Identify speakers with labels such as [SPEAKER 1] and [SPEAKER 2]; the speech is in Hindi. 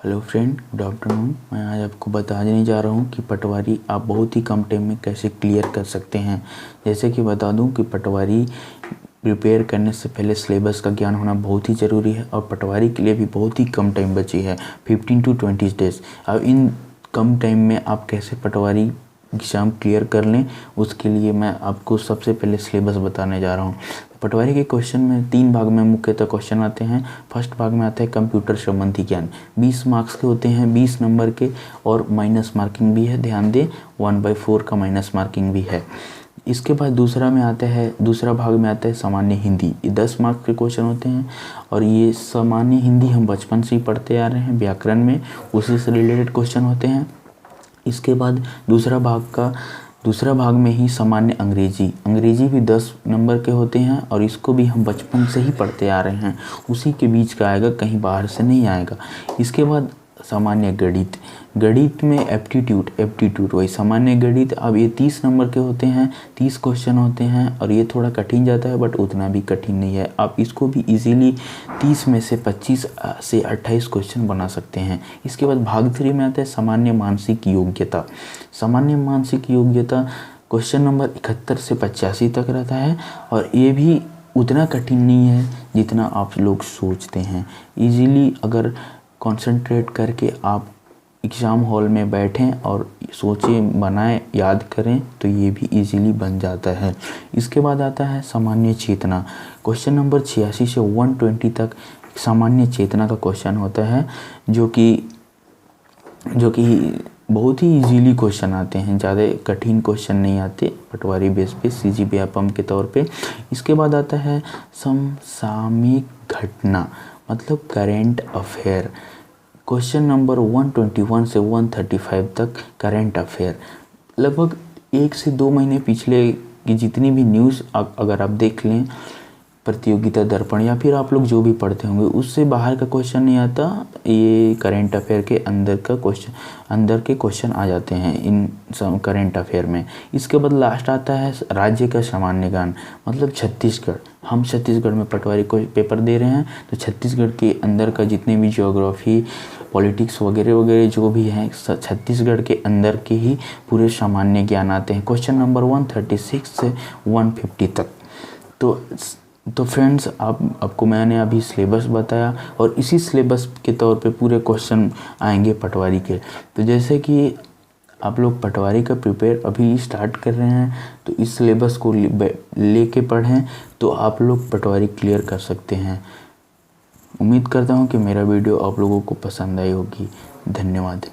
[SPEAKER 1] Hello friend, good afternoon. मैं आज आपको बताने जा रहा हूँ कि पटवारी आप बहुत ही कम टाइम में कैसे क्लियर कर सकते हैं। जैसे कि बता दूँ कि पटवारी प्रिपेयर करने से पहले सिलेबस का ज्ञान होना बहुत ही ज़रूरी है और पटवारी के लिए भी बहुत ही कम टाइम बची है, 15 to 20 डेज। अब इन कम टाइम में आप कैसे पटवारी एग्ज़ाम क्लियर कर लें, उसके लिए मैं आपको सबसे पहले सिलेबस बताने जा रहा हूँ। पटवारी के क्वेश्चन में 3 भाग में मुख्यतः क्वेश्चन आते हैं। फर्स्ट भाग में आता है कंप्यूटर संबंधी ज्ञान, 20 मार्क्स के होते हैं, 20 नंबर के, और माइनस मार्किंग भी है। ध्यान दें, 1/4 का माइनस मार्किंग भी है। इसके बाद दूसरा भाग में आता है सामान्य हिंदी। ये 10 मार्क्स के क्वेश्चन होते हैं और ये सामान्य हिंदी हम बचपन से ही पढ़ते आ रहे हैं, व्याकरण में उसी से रिलेटेड क्वेश्चन होते हैं। इसके बाद दूसरा भाग में ही सामान्य अंग्रेजी भी 10 नंबर के होते हैं और इसको भी हम बचपन से ही पढ़ते आ रहे हैं, उसी के बीच का आएगा, कहीं बाहर से नहीं आएगा। इसके बाद सामान्य गणित में एप्टीट्यूड वही सामान्य गणित। अब ये 30 नंबर के होते हैं, 30 क्वेश्चन होते हैं और ये थोड़ा कठिन जाता है, बट उतना भी कठिन नहीं है। आप इसको भी इजीली 30 में से 25 से 28 क्वेश्चन बना सकते हैं। इसके बाद भाग 3 में आता है सामान्य मानसिक योग्यता। क्वेश्चन नंबर 71 से 85 तक रहता है और ये भी उतना कठिन नहीं है जितना आप लोग सोचते हैं। इजीली अगर कंसंट्रेट करके आप एग्ज़ाम हॉल में बैठें और सोचें, बनाएं, याद करें तो ये भी इजीली बन जाता है। इसके बाद आता है सामान्य चेतना। क्वेश्चन नंबर 86 से 120 तक सामान्य चेतना का क्वेश्चन होता है, जो कि बहुत ही इजीली क्वेश्चन आते हैं, ज़्यादा कठिन क्वेश्चन नहीं आते पटवारी बेस पे, CGPFM के तौर पे। इसके बाद आता है समसामयिक घटना, मतलब करेंट अफेयर। क्वेश्चन नंबर 121 से 135 तक करेंट अफेयर, लगभग 1 से 2 महीने पिछले की जितनी भी न्यूज़ अगर आप देख लें, प्रतियोगिता दर्पण या फिर आप लोग जो भी पढ़ते होंगे, उससे बाहर का क्वेश्चन नहीं आता। ये करेंट अफेयर के अंदर के क्वेश्चन आ जाते हैं इन करेंट अफेयर में। इसके बाद लास्ट आता है राज्य का सामान्य ज्ञान, मतलब छत्तीसगढ़। हम छत्तीसगढ़ में पटवारी को पेपर दे रहे हैं, तो छत्तीसगढ़ के अंदर का जितने भी ज्योग्राफी, पॉलिटिक्स वगैरह जो भी हैं, छत्तीसगढ़ के अंदर के ही पूरे सामान्य ज्ञान आते हैं, क्वेश्चन नंबर 136 से 150 तक। तो फ्रेंड्स, आपको मैंने अभी सिलेबस बताया और इसी सिलेबस के तौर पे पूरे क्वेश्चन आएंगे पटवारी के। तो जैसे कि आप लोग पटवारी का प्रिपेयर अभी स्टार्ट कर रहे हैं, तो इस सिलेबस को लेके पढ़ें तो आप लोग पटवारी क्लियर कर सकते हैं। उम्मीद करता हूँ कि मेरा वीडियो आप लोगों को पसंद आई होगी। धन्यवाद।